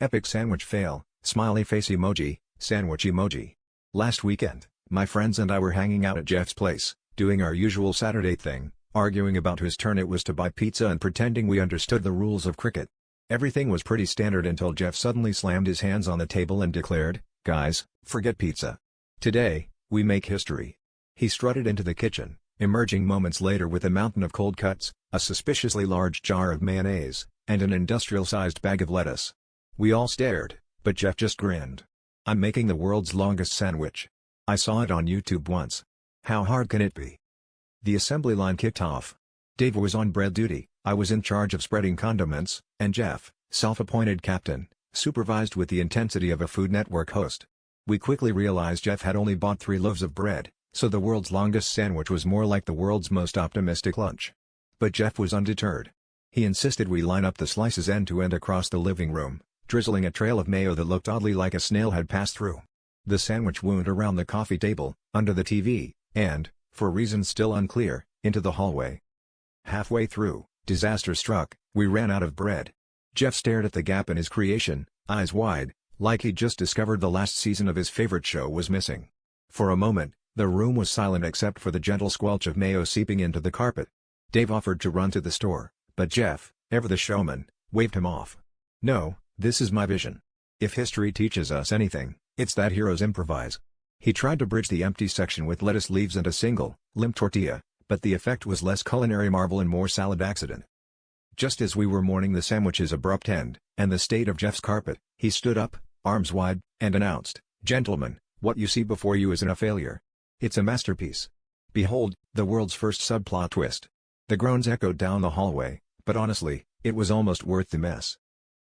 Epic sandwich fail, smiley face emoji, sandwich emoji. Last weekend, my friends and I were hanging out at Jeff's place, doing our usual Saturday thing, arguing about whose turn it was to buy pizza and pretending we understood the rules of cricket. Everything was pretty standard until Jeff suddenly slammed his hands on the table and declared, "Guys, forget pizza. Today, we make history." He strutted into the kitchen, emerging moments later with a mountain of cold cuts, a suspiciously large jar of mayonnaise, and an industrial-sized bag of lettuce. We all stared, but Jeff just grinned. "I'm making the world's longest sandwich. I saw it on YouTube once. How hard can it be?" The assembly line kicked off. Dave was on bread duty, I was in charge of spreading condiments, and Jeff, self-appointed captain, supervised with the intensity of a Food Network host. We quickly realized Jeff had only bought 3 loaves of bread, so the world's longest sandwich was more like the world's most optimistic lunch. But Jeff was undeterred. He insisted we line up the slices end to end across the living room, drizzling a trail of mayo that looked oddly like a snail had passed through. The sandwich wound around the coffee table, under the TV, and, for reasons still unclear, into the hallway. Halfway through, disaster struck, we ran out of bread. Jeff stared at the gap in his creation, eyes wide, like he'd just discovered the last season of his favorite show was missing. For a moment, the room was silent except for the gentle squelch of mayo seeping into the carpet. Dave offered to run to the store, but Jeff, ever the showman, waved him off. "No, this is my vision. If history teaches us anything, it's that heroes improvise." He tried to bridge the empty section with lettuce leaves and a single, limp tortilla, but the effect was less culinary marvel and more salad accident. Just as we were mourning the sandwich's abrupt end, and the state of Jeff's carpet, he stood up, arms wide, and announced, "Gentlemen, what you see before you isn't a failure. It's a masterpiece. Behold, the world's first subplot twist." The groans echoed down the hallway, but honestly, it was almost worth the mess.